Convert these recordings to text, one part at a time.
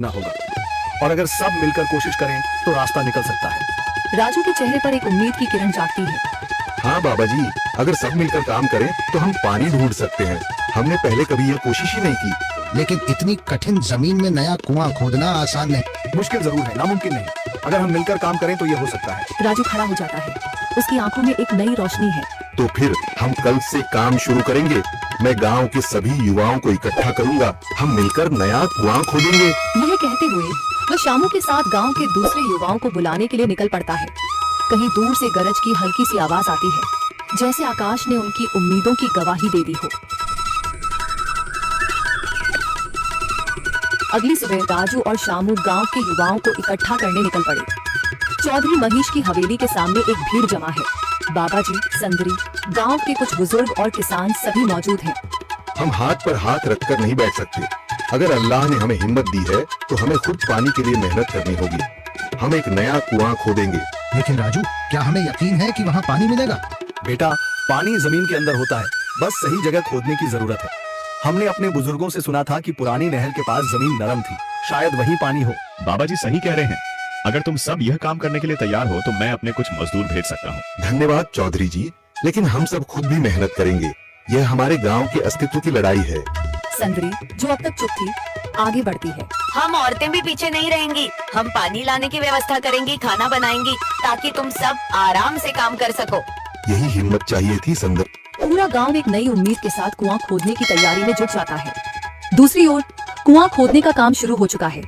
ना होगा, और अगर सब मिलकर कोशिश करें तो रास्ता निकल सकता है। राजू के चेहरे पर एक उम्मीद की किरण जागती है। हाँ बाबा जी, अगर सब मिलकर काम करें तो हम पानी ढूंढ सकते हैं। हमने पहले कभी यह कोशिश ही नहीं की। लेकिन इतनी कठिन जमीन में नया कुआं खोदना आसान नहीं। मुश्किल जरूर है, नामुमकिन नहीं। अगर हम मिलकर काम करें तो ये हो सकता है। राजू खड़ा हो जाता है, उसकी आंखों में एक नई रोशनी है। तो फिर हम कल से काम शुरू करेंगे। मैं गांव के सभी युवाओं को इकट्ठा करूंगा, हम मिलकर नया कुआं खोदेंगे। यह कहते हुए वह शामू के साथ गांव के दूसरे युवाओं को बुलाने के लिए निकल पड़ता है। कहीं दूर से गरज की हल्की सी आवाज आती है, जैसे आकाश ने उनकी उम्मीदों की गवाही दे दी हो। अगली सुबह राजू और शामू गांव के युवाओं को इकट्ठा करने निकल पड़े। चौधरी महेश की हवेली के सामने एक भीड़ जमा है। बाबा जी, संदरी, गांव के कुछ बुजुर्ग और किसान सभी मौजूद हैं। हम हाथ पर हाथ रखकर नहीं बैठ सकते। अगर अल्लाह ने हमें हिम्मत दी है तो हमें खुद पानी के लिए मेहनत करनी होगी। हम एक नया कुआं खोदेंगे। लेकिन राजू, क्या हमें यकीन है कि वहाँ पानी मिलेगा? बेटा, पानी जमीन के अंदर होता है, बस सही जगह खोदने की जरूरत है। हमने अपने बुजुर्गों से सुना था कि पुरानी नहर के पास जमीन नरम थी, शायद वही पानी हो। बाबा जी सही कह रहे हैं। अगर तुम सब यह काम करने के लिए तैयार हो तो मैं अपने कुछ मजदूर भेज सकता हूँ। धन्यवाद चौधरी जी, लेकिन हम सब खुद भी मेहनत करेंगे। यह हमारे गांव के अस्तित्व की लड़ाई है। संदरी, जो अब तक चुप थी, आगे बढ़ती है। हम औरतें भी पीछे नहीं रहेंगी। हम पानी लाने की व्यवस्था करेंगी, खाना बनाएंगी, ताकि तुम सब आराम से काम कर सको। यही हिम्मत चाहिए थी संदर। पूरा गांव एक नई उम्मीद के साथ कुआं खोदने की तैयारी में जुट जाता है। दूसरी ओर कुआं खोदने का काम शुरू हो चुका है।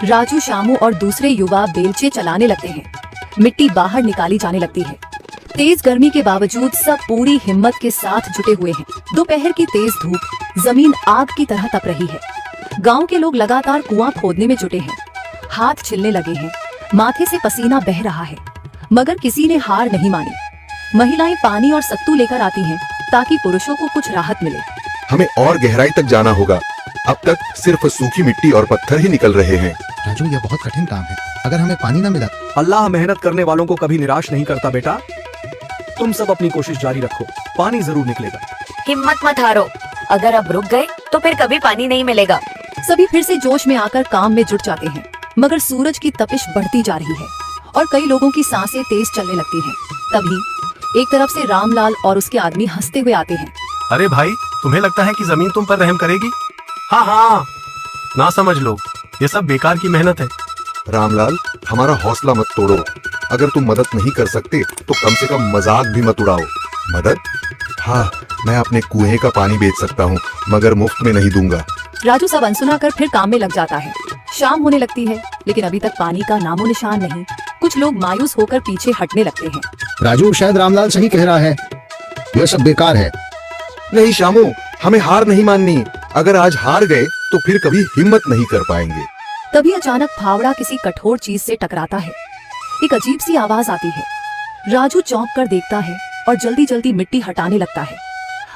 राजू, शामू और दूसरे युवा बेलचे चलाने लगते हैं। मिट्टी बाहर निकाली जाने लगती है। तेज गर्मी के बावजूद सब पूरी हिम्मत के साथ जुटे हुए हैं। दोपहर की तेज धूप, जमीन आग की तरह तप रही है। गांव के लोग लगातार कुआं खोदने में जुटे हैं। हाथ छिलने लगे हैं, माथे से पसीना बह रहा है, मगर किसी ने हार नहीं मानी। महिलाएं पानी और सत्तू लेकर आती हैं ताकि पुरुषों को कुछ राहत मिले। हमें और गहराई तक जाना होगा। अब तक सिर्फ सूखी मिट्टी और पत्थर ही निकल रहे हैं। राजू, यह बहुत कठिन काम है। अगर हमें पानी न मिला? अल्लाह मेहनत करने वालों को कभी निराश नहीं करता बेटा। तुम सब अपनी कोशिश जारी रखो, पानी जरूर निकलेगा। हिम्मत मत हारो। अगर अब रुक गए तो फिर कभी पानी नहीं मिलेगा। सभी फिर से जोश में आकर काम में जुट जाते हैं, मगर सूरज की तपिश बढ़ती जा रही है और कई लोगों की सांसें तेज चलने लगती हैं। तभी एक तरफ से रामलाल और उसके आदमी हंसते हुए आते हैं। अरे भाई, तुम्हें लगता है कि जमीन तुम पर रहम करेगी? हाँ हाँ, ना समझ लो, ये सब बेकार की मेहनत है। रामलाल, हमारा हौसला मत तोड़ो। अगर तुम मदद नहीं कर सकते तो कम से कम मजाक भी मत उड़ाओ। मदद? हाँ, मैं अपने कुएं का पानी बेच सकता हूँ, मगर मुफ्त में नहीं दूंगा। राजू सब अनसुना कर फिर काम में लग जाता है। शाम होने लगती है, लेकिन अभी तक पानी का नामो निशान नहीं। कुछ लोग मायूस होकर पीछे हटने लगते हैं। राजू, शायद रामलाल सही कह रहा है, यह सब बेकार है। नहीं शामू, हमें हार नहीं माननी। अगर आज हार गए तो फिर कभी हिम्मत नहीं कर पाएंगे। तभी अचानक फावड़ा किसी कठोर चीज से टकराता है। एक अजीब सी आवाज आती है। राजू चौंक कर देखता है और जल्दी जल्दी मिट्टी हटाने लगता है।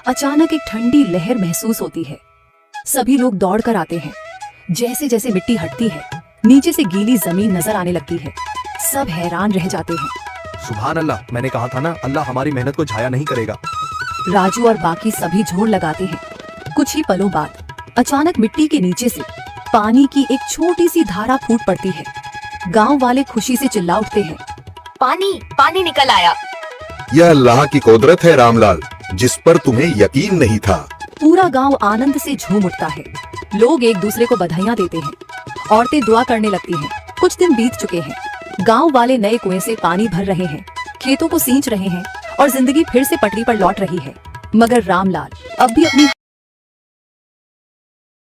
अचानक एक ठंडी लहर महसूस होती है। सभी लोग दौड़ कर आते हैं। जैसे जैसे मिट्टी हटती है, नीचे से गीली जमीन नजर आने लगती है। सब हैरान रह जाते हैं। सुभान अल्लाह, मैंने कहा था ना, अल्लाह हमारी मेहनत को जाया नहीं करेगा। राजू और बाकी सभी जोर लगाते हैं। कुछ ही पलों बाद अचानक मिट्टी के नीचे से पानी की एक छोटी सी धारा फूट पड़ती है। गांव वाले खुशी से चिल्ला उठते हैं। पानी पानी निकल आया। यह अल्लाह की कुदरत है रामलाल, जिस पर तुम्हें यकीन नहीं था। पूरा गांव आनंद से झूम उठता है। लोग एक दूसरे को बधाइयां देते हैं। औरतें दुआ करने लगती हैं। कुछ दिन बीत चुके हैं। गांव वाले नए कुएं से पानी भर रहे हैं, खेतों को सींच रहे हैं और जिंदगी फिर से पटरी पर लौट रही है। मगर रामलाल अब भी अपनी